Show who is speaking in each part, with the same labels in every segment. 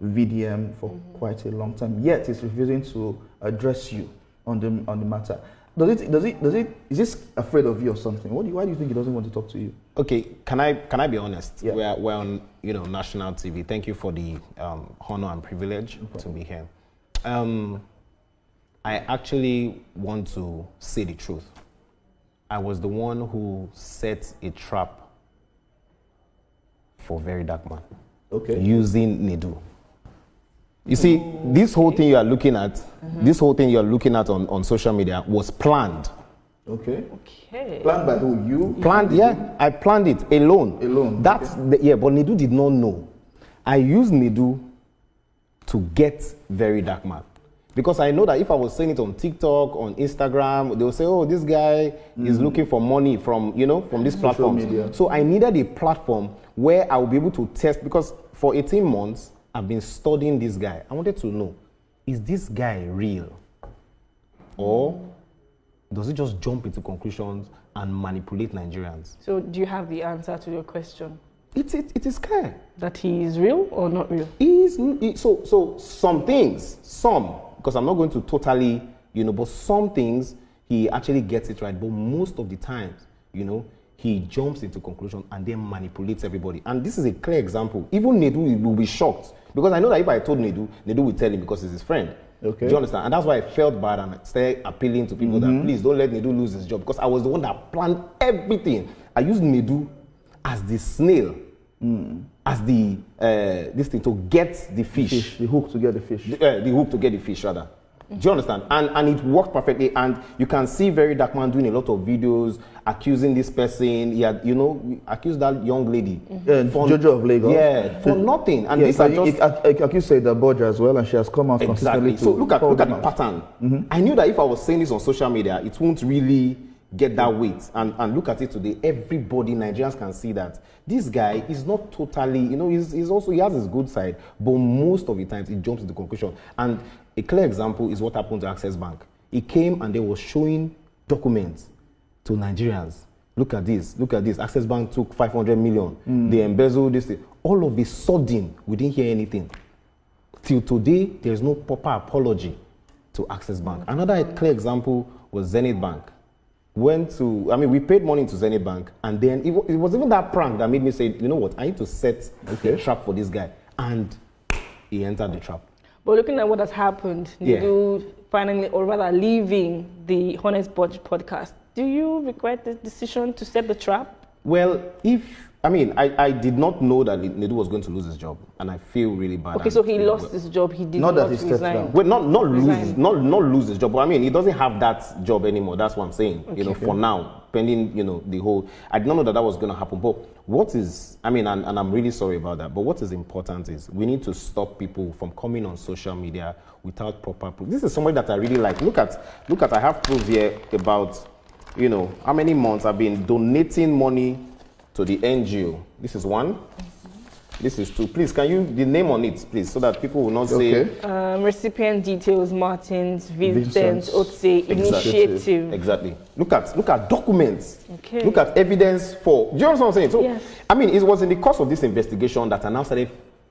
Speaker 1: VDM for quite a long time, yet he's refusing to address you on the matter. Is this afraid of you or something? Why do you think he doesn't want to talk to you?
Speaker 2: Okay, can I be honest?
Speaker 1: Yeah.
Speaker 2: We're on national TV. Thank you for the honor and privilege to be here. I actually want to say the truth. I was the one who set a trap for Verydarkblackman.
Speaker 1: Okay.
Speaker 2: Using Nedu. You see, this whole thing you are looking at, on social media was planned.
Speaker 1: Okay.
Speaker 3: Okay.
Speaker 1: Planned by who? You?
Speaker 2: Planned, yeah. I planned it alone.
Speaker 1: Alone.
Speaker 2: That's
Speaker 1: okay.
Speaker 2: But Nedu did not know. I used Nedu to get Verydarkblackman. Because I know that if I was saying it on TikTok, on Instagram, they will say, oh, this guy is looking for money from this platform.
Speaker 1: Media.
Speaker 2: So I needed a platform where I will be able to test, because for 18 months, I've been studying this guy. I wanted to know, is this guy real? Or does he just jump into conclusions and manipulate Nigerians?
Speaker 3: So do you have the answer to your question?
Speaker 2: It is clear.
Speaker 3: That he is real or not real?
Speaker 2: So some things, because I'm not going to totally, but some things he actually gets it right. But most of the times, he jumps into conclusion and then manipulates everybody. And this is a clear example. Even Nedu will be shocked, because I know that if I told Nedu will tell him because he's his friend.
Speaker 1: Okay.
Speaker 2: Do you understand? And that's why I felt bad and I started appealing to people that please don't let Nedu lose his job, because I was the one that planned everything. I used Nedu as the snail, as the this thing to get the fish.
Speaker 1: The hook to get the fish.
Speaker 2: The hook to get the fish, rather. Do you understand? And it worked perfectly. And you can see Verydarkblackman doing a lot of videos accusing this person. He had, accused that young lady.
Speaker 1: For Jojo of Lagos.
Speaker 2: Yeah, for nothing. And this
Speaker 1: accused the Borgia as well, and she has come out consistently.
Speaker 2: So look at the pattern. I knew that if I was saying this on social media, it won't really get that weight. And look at it today. Everybody, Nigerians, can see that this guy is not totally, he has his good side, but most of the times he jumps to the conclusion. And a clear example is what happened to Access Bank. He came and they were showing documents to Nigerians. Look at this. Access Bank took 500 million. They embezzled this thing. All of a sudden, we didn't hear anything. Till today, there's no proper apology to Access Bank. Another clear example was Zenith Bank. We paid money to Zenith Bank, and then it was even that prank that made me say, you know what, I need to set a trap for this guy. And he entered the trap.
Speaker 3: But looking at what has happened, Nedu finally, or rather leaving the Honest Budget podcast, do you regret the decision to set the trap?
Speaker 2: Well, I did not know that Nedu was going to lose his job, and I feel really bad.
Speaker 3: Okay, so he lost his job. He did not resign.
Speaker 2: Well, not lose his job. But he doesn't have that job anymore. That's what I'm saying. Okay. For now, pending the whole. I did not know that was going to happen. But what is? and I'm really sorry about that. But what is important is we need to stop people from coming on social media without proper proof. This is somebody that I really like. Look at. I have proof here about how many months I've been donating money to the NGO. This is one. This is two. Please, can you the name on it, please, so that people will not say.
Speaker 3: Recipient details: Martins, Vincent, Otse, Initiative.
Speaker 2: Exactly. Look at documents.
Speaker 3: Okay.
Speaker 2: Look at evidence for. Do you understand what I'm saying? So,
Speaker 3: yes.
Speaker 2: It was in the course of this investigation that I now started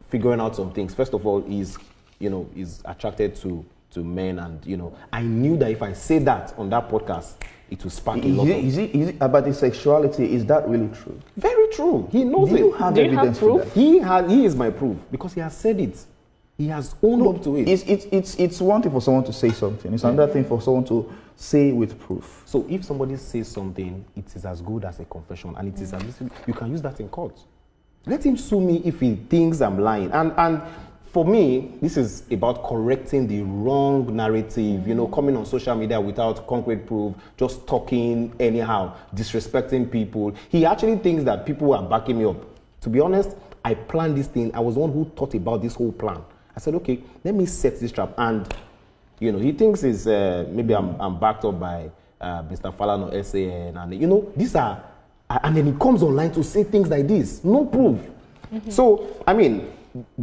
Speaker 2: figuring out some things. First of all, he's attracted to men, and I knew that if I say that on that podcast, it will spark a lot of...
Speaker 1: Is it about his sexuality? Is that really true?
Speaker 2: Very true. He knows it.
Speaker 1: Do you have evidence for that?
Speaker 2: He is my proof, because he has said it. He has owned up to it.
Speaker 1: It's one thing for someone to say something. It's another thing for someone to say with proof.
Speaker 2: So if somebody says something, it is as good as a confession, and it is you can use that in court. Let him sue me if he thinks I'm lying. And for me, this is about correcting the wrong narrative, coming on social media without concrete proof, just talking anyhow, disrespecting people. He actually thinks that people are backing me up. To be honest, I planned this thing. I was the one who thought about this whole plan. I said, okay, let me set this trap. And, he thinks it's, maybe I'm backed up by Mr. Fallon or SAN. And, these are, and then he comes online to say things like this. No proof. So,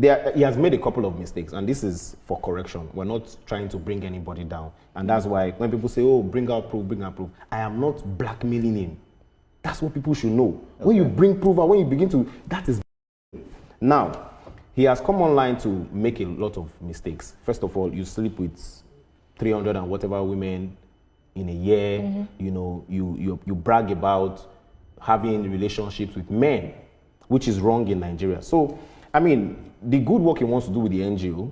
Speaker 2: he has made a couple of mistakes, and this is for correction. We're not trying to bring anybody down. And that's why when people say, oh, bring out proof, I am not blackmailing him. That's what people should know. Okay. When you bring proof, or when you begin to, that is... Now, he has come online to make a lot of mistakes. First of all, you sleep with 300 and whatever women in a year. You know, you brag about having relationships with men, which is wrong in Nigeria. So, I mean, the good work he wants to do with the NGO,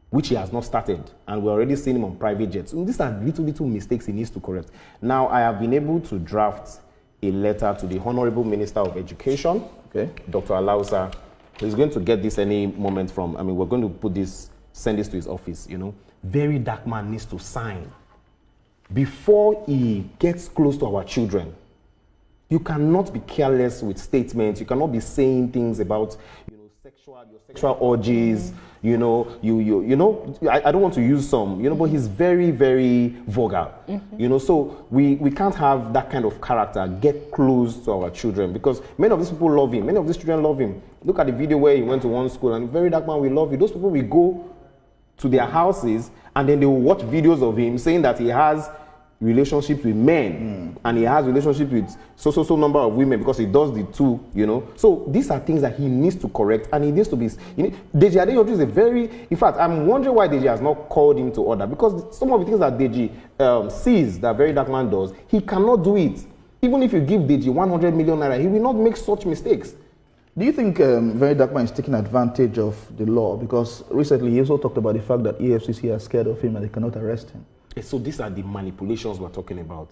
Speaker 2: which he has not started, and we're already seeing him on private jets. So these are little mistakes he needs to correct. Now, I have been able to draft a letter to the Honorable Minister of Education, Dr. Alausa. He's going to get this any moment from, I mean, we're going to send this to his office, you know. Verydarkblackman needs to sign before he gets close to our children. You cannot be careless with statements. You cannot be saying things about, you know, your sexual urges. You know, you know. I don't want to use some, you know, but he's very, very vulgar. You know, so we can't have that kind of character get close to our children, because many of these people love him. Many of these children love him. Look at the video where he went to one school and Verydarkblackman, we love you. Those people will go to their houses and then they will watch videos of him saying that he has relationships with men and he has relationships with so number of women, because he does the two, you know. So these are things that he needs to correct, and he needs to be, you know, Deji Adeyanju is a very, in fact, I'm wondering why Deji has not called him to order, because some of the things that Deji sees that Verydarkblackman does, he cannot do it. Even if you give Deji 100 million naira, he will not make such mistakes.
Speaker 1: Do you think Verydarkblackman is taking advantage of the law? Because recently he also talked about the fact that EFCC are scared of him and they cannot arrest him.
Speaker 2: So these are the manipulations we're talking about.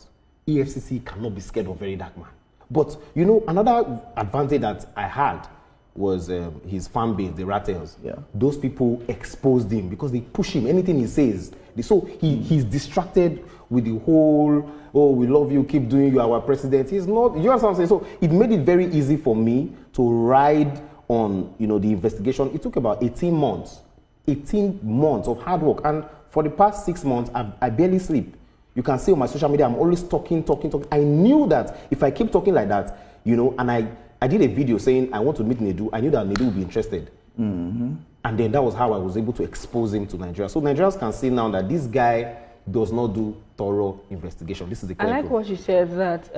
Speaker 2: EFCC cannot be scared of Verydarkblackman. But, you know, another advantage that I had was his fan base, the Rattles.
Speaker 1: Yeah.
Speaker 2: Those people exposed him because they push him. Anything he says. So he's distracted with the whole, oh, we love you, keep doing, you are our president. He's not, you know what I'm saying? So it made it very easy for me to ride on, you know, the investigation. It took about 18 months. 18 months of hard work. And for the past 6 months, I barely sleep. You can see on my social media, I'm always talking. I knew that if I keep talking like that, you know, and I did a video saying I want to meet Nedu, I knew that Nedu would be interested. And then that was how I was able to expose him to Nigeria. So Nigerians can see now that this guy does not do thorough investigation. This is the
Speaker 3: I like what you said, that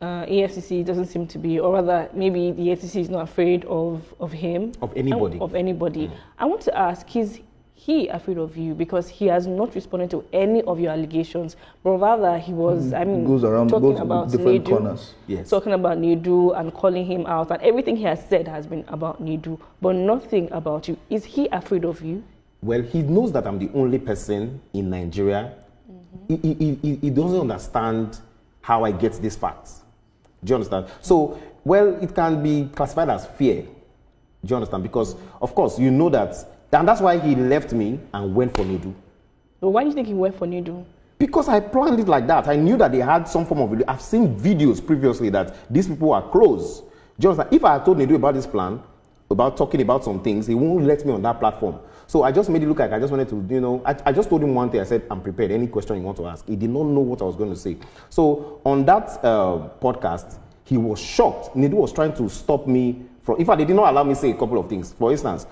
Speaker 3: EFCC doesn't seem to be, or rather, maybe the EFCC is not afraid of him.
Speaker 2: Of anybody.
Speaker 3: Of anybody. I want to ask, is he afraid of you? Because he has not responded to any of your allegations, but rather he was, I mean,
Speaker 1: goes around,
Speaker 3: talking
Speaker 1: goes
Speaker 3: about
Speaker 1: different
Speaker 3: Nedu,
Speaker 1: corners.
Speaker 2: Yes.
Speaker 3: Talking about Nedu and calling him out, and everything he has said has been about Nedu, but nothing about you. Is he afraid of you?
Speaker 2: Well, he knows that I'm the only person in Nigeria. He doesn't understand how I get these facts. Do you understand? So, well, it can be classified as fear. Do you understand? Because, of course, you know that, and that's why he left me and went for Nedu.
Speaker 3: But why do you think he went for Nedu?
Speaker 2: Because I planned it like that. I knew that they had some form of video. I've seen videos previously that these people are close. Do you understand? If I had told Nedu about this plan, about talking about some things, he won't let me on that platform. So I just made it look like I just wanted to, you know, I just told him one thing. I said, I'm prepared. Any question you want to ask. He did not know what I was going to say. So on that podcast, he was shocked. Nedu was trying to stop me from, in fact, they did not allow me to say a couple of things. For instance,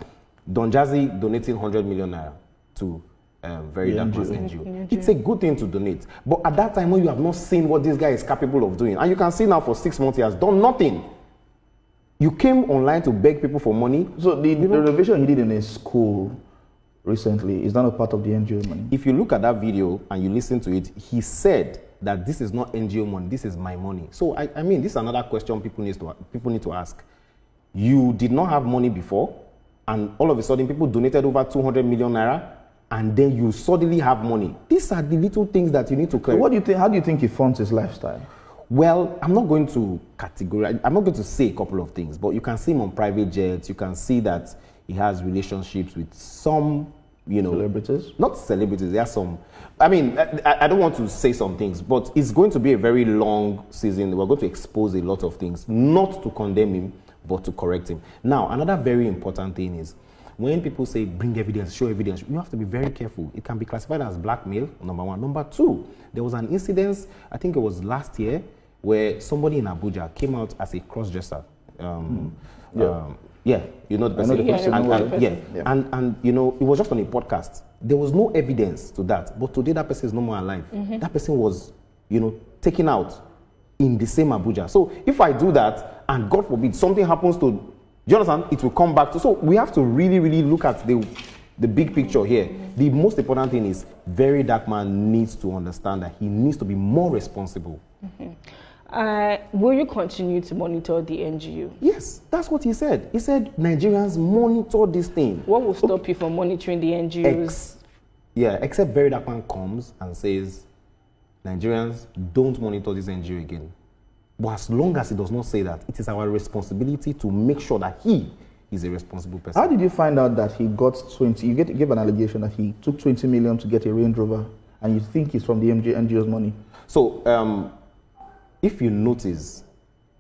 Speaker 2: Don Jazzy donating 100 million naira to Verydarkblackman's NGO. It's a good thing to donate. But at that time, when you have not seen what this guy is capable of doing, and you can see now for 6 months, he has done nothing. You came online to beg people for money.
Speaker 1: So the renovation he did in his school recently, is that a part of the NGO money?
Speaker 2: If you look at that video and you listen to it, he said that this is not NGO money, this is my money. So I mean, this is another question people need to ask. You did not have money before, and all of a sudden people donated over 200 million naira, and then you suddenly have money. These are the little things that you need to clear.
Speaker 1: So what do you think? How do you think he funds his lifestyle?
Speaker 2: Well, I'm not going to categorize, I'm not going to say a couple of things, but you can see him on private jets, you can see that he has relationships with some, you know...
Speaker 1: Celebrities?
Speaker 2: Not celebrities, there are some... I mean, I don't want to say some things, but it's going to be a very long season. We're going to expose a lot of things, not to condemn him, but to correct him. Now, another very important thing is, when people say bring evidence, show evidence, you have to be very careful. It can be classified as blackmail, number one. Number two, there was an incident, I think it was last year, where somebody in Abuja came out as a cross-dresser. Yeah, you know the person. And you know, it was just on a podcast. There was no evidence to that, but today that person is no more alive. That person was, you know, taken out in the same Abuja. So if I do that, and God forbid something happens to Do you understand? It will come back to. So we have to really, really look at the big picture here. The most important thing is Verydarkman needs to understand that he needs to be more responsible.
Speaker 3: Will you continue to monitor the NGO?
Speaker 2: Yes, that's what he said. He said Nigerians monitor this thing.
Speaker 3: What will stop you from monitoring the NGOs?
Speaker 2: Except Verydarkman comes and says Nigerians don't monitor this NGO again. But as long as he does not say that, it is our responsibility to make sure that he is a responsible person.
Speaker 1: How did you find out that he got 20? You gave an allegation that he took 20 million to get a Range Rover, and you think it's from the NGO's money.
Speaker 2: So, if you notice,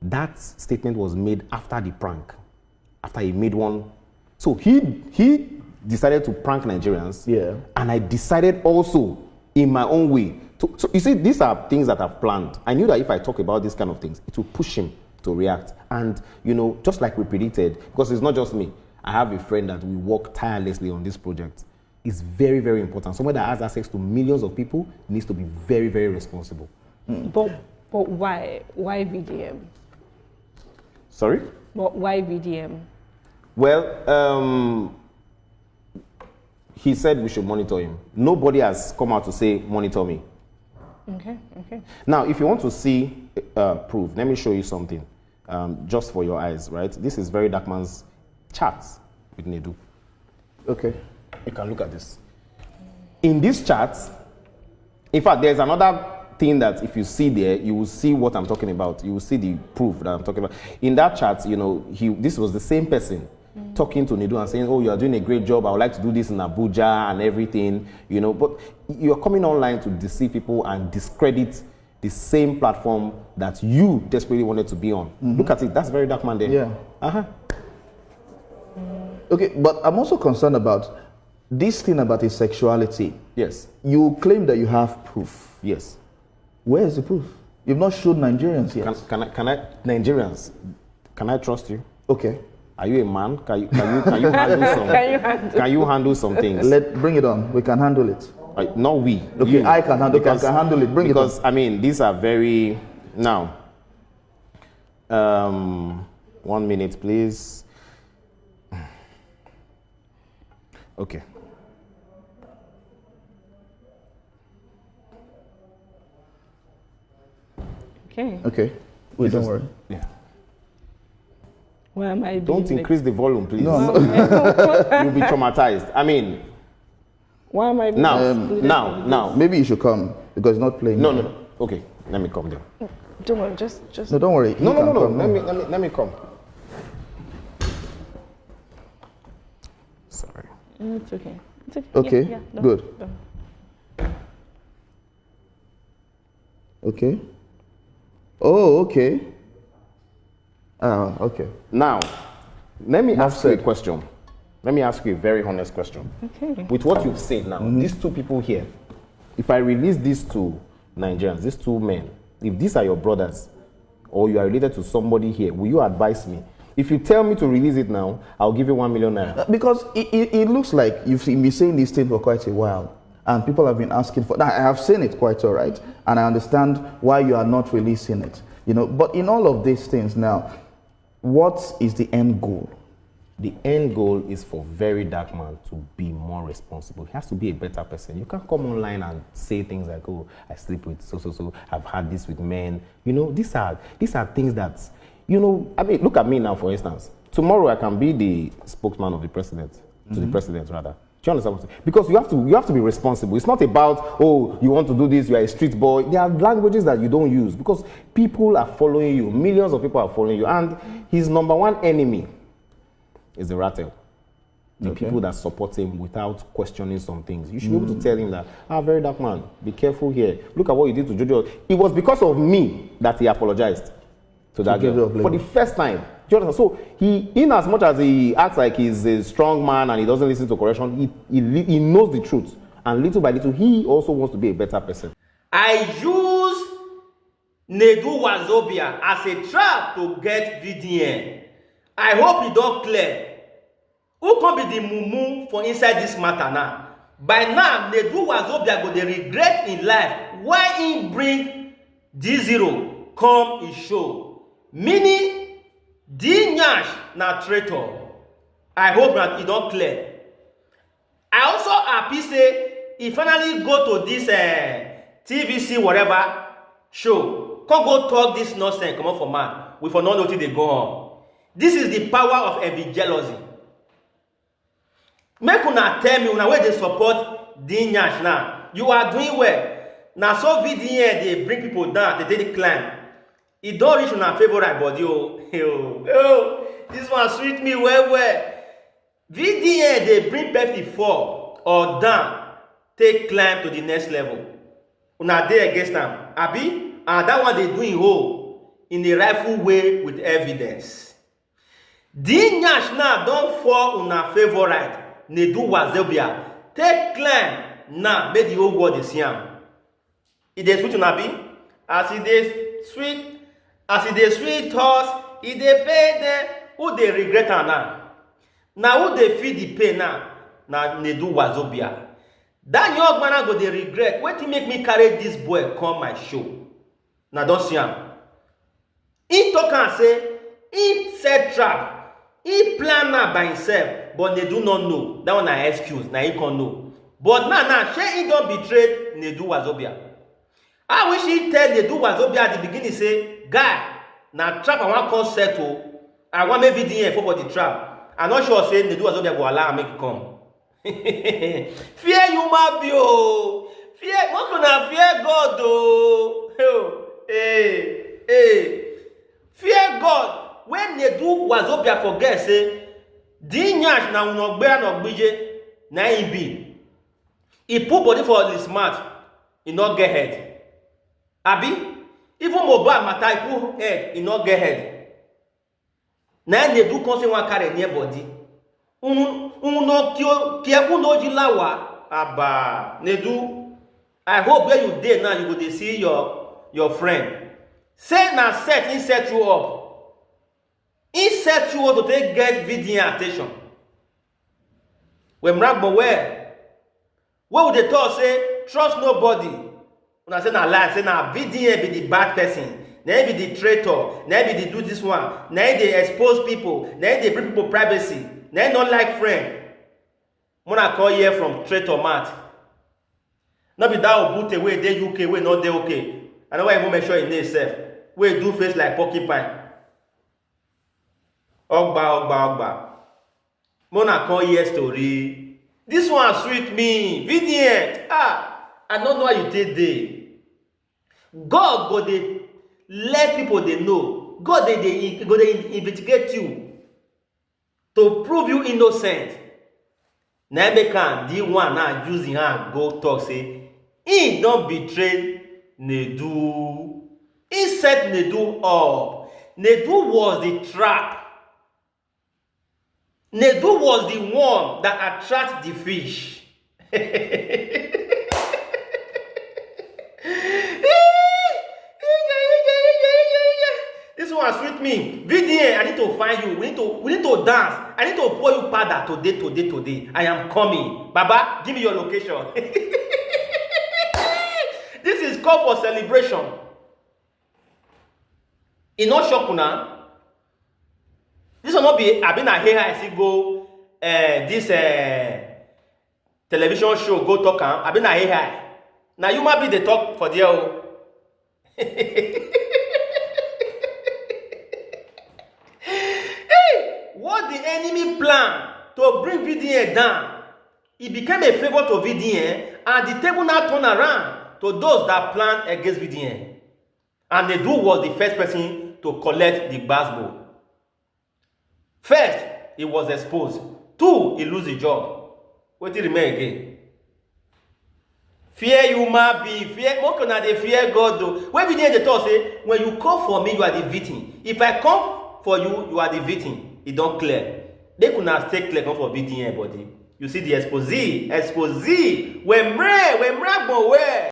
Speaker 2: that statement was made after the prank, after he made one. So he decided to prank Nigerians, and I decided also in my own way. So you see, these are things that I've planned. I knew that if I talk about these kind of things, it will push him to react. And, you know, just like we predicted, because it's not just me. I have a friend that we work tirelessly on this project. It's very, very important. Someone that has access to millions of people needs to be very, very responsible.
Speaker 3: But why? Why VDM?
Speaker 2: Sorry?
Speaker 3: But why VDM?
Speaker 2: Well, he said we should monitor him. Nobody has come out to say, monitor me.
Speaker 3: Okay.
Speaker 2: Now, if you want to see proof, let me show you something, just for your eyes, right? This is Verydarkman's charts with Nedu.
Speaker 1: Okay.
Speaker 2: You can look at this. In these charts, in fact, there's another thing that if you see there, you will see what I'm talking about. You will see the proof that I'm talking about. In that chart, you know, this was the same person talking to Nedu and saying, oh, you are doing a great job. I would like to do this in Abuja and everything, you know. But you're coming online to deceive people and discredit the same platform that you desperately wanted to be on. Look at it. That's Verydarkman there.
Speaker 1: Yeah. Okay, but I'm also concerned about this thing about his sexuality.
Speaker 2: Yes.
Speaker 1: You claim that you have proof.
Speaker 2: Yes.
Speaker 1: Where is the proof? You've not showed Nigerians yet.
Speaker 2: Nigerians, can I trust you?
Speaker 1: Okay.
Speaker 2: Are you a man? Can you handle some? Can you handle some things?
Speaker 1: Bring it on. We can handle it.
Speaker 2: Not we.
Speaker 1: Okay, you. I can handle it. I can handle it. Bring it on.
Speaker 2: Because I mean, these are very now. 1 minute, please. Okay.
Speaker 1: Okay. Wait, don't worry.
Speaker 2: Yeah.
Speaker 3: Why am I
Speaker 2: Don't increase the volume, please.
Speaker 1: No.
Speaker 2: You'll be traumatized. I mean.
Speaker 3: Why am I
Speaker 2: now?
Speaker 1: Maybe you should come because it's not playing.
Speaker 2: No. Okay, let me come there.
Speaker 3: Don't worry, just.
Speaker 1: No, don't worry.
Speaker 2: No. Let me come. Sorry.
Speaker 3: It's okay.
Speaker 1: Okay.
Speaker 3: Yeah,
Speaker 1: good. Okay. Oh, okay. Okay.
Speaker 2: Now, let me ask you a question. Let me ask you a very honest question.
Speaker 3: Okay.
Speaker 2: With what you've said now, these two people here, if I release these two Nigerians, these two men, if these are your brothers, or you are related to somebody here, will you advise me? If you tell me to release it now, I'll give you 1 million naira.
Speaker 1: Because it looks like you've been saying this thing for quite a while. And people have been asking for that. I have seen it quite all right. And I understand why you are not releasing it. You know, but in all of these things now, what is the end goal?
Speaker 2: The end goal is for Verydarkman to be more responsible. He has to be a better person. You can't come online and say things like, oh, I sleep with so, I've had this with men. You know, these are things that, you know, I mean, look at me now, for instance. Tomorrow I can be the spokesman of the president, to the president rather. Do you understand what I'm saying? Because you have to be responsible. It's not about, oh, you want to do this, you are a street boy. There are languages that you don't use because people are following you. Millions of people are following you. And his number one enemy is the rattle. The people that support him without questioning some things. You should be able to tell him that, Verydarkman, be careful here. Look at what you did to Jojo. It was because of me that he apologized to that girl for the first time. Do you understand? So in as much as he acts like he's a strong man and he doesn't listen to correction, he knows the truth. And little by little, he also wants to be a better person.
Speaker 4: I use Nedu wazobia as a trap to get VDN. I hope it don't clear. Who can be the mumu for inside this matter now? By now, Nedu wazobia go dey regret in life why he bring D0 come his show. Meaning, The nyash na traitor. I hope that it don't clear. I also happy say he finally go to this TVC whatever show. Come go talk this nonsense, come on for man. We for not know till they go on. This is the power of envy jealousy. Make una tell me una where they support the nyash now. You are doing well. Now so VDN they bring people down, they take the climb. It don't reach una favorite body. This one sweet me well. VDN they bring people fall or down, take climb to the next level. Una dey against them, abi? And that one they doing in a rightful way with evidence. The nyash now don't fall una favorite. Nedu wazobia. Take climb now, make the whole world dey see am. It dey sweet una be? As it dey sweet us, it dey pay them. Who dey regret am now? Now who dey feel the pain now? Na Nedu wazobia. That young man go dey regret. Wetin make me carry this boy come my show? Now don't see am. He talk and say he set trap. He plan am by himself, but Nedu not know. That one na excuse. Now he can't know. But now, shey he don't betray Nedu wazobia. I wish he tell Nedu wazobia at the beginning say, guy, na trap I want come settle. I want maybe VDN for the trap. I'm not sure say Nedu wazobia go allow make it come. Fear human being, oh. Fear, not gonna fear God, oh. Fear God. When Nedu wazobia forget say, the nyash na unogbe and ogbije na he be. He put body for his mouth, he not get head. Abi, even mobile matter, he put head, he not get head. Now Nedu come say one carry near body. Uno jilawa. Aba, Nedu. I hope where you dey now, you go dey see your friend. Say na set, he set you up. He set you up to take get video attention. When Burnaboy where would they talk say trust nobody? When I say na lie, say na VDN be the bad person. Now be the traitor. Now be the do this one. Now they expose people. Now they bring people privacy. Now not like friend. When I call here from traitor mat. Not be that Obute way they UK way not they okay. I know why even make sure in itself. We do face like porcupine. Ogba. Mona call here story. This one sweet me. VDN. I don't know how you take day. God go dey let people they know. God they investigate you to prove you innocent. Now they can the one now using hand go talk say he don't betray Nedu. He set Nedu up. Nedu was the trap. Nedu was the one that attracts the fish. This one sweet me. VDN, I need to find you. We need to dance. I need to pour you powder today. I am coming. Baba, give me your location. This is call for celebration. It not shock now. This will not be. I've been here. I see go this television show go talk. I've been here. Now you might be the talk for there. What the enemy plan to bring VDN down? It became a favor to VDN, and the table now turned around to those that planned against VDN. And Nedu was the first person to collect the baseball. First, he was exposed. Two, he lose the job. What did remain again? Fear human being. Fear. More than they fear God though. When VDN they talk say, when you come for me, you are the victim. If I come for you, you are the victim. It don't clear. They could not stay clear come for VDN body. You see the expose. When Burnaboy where?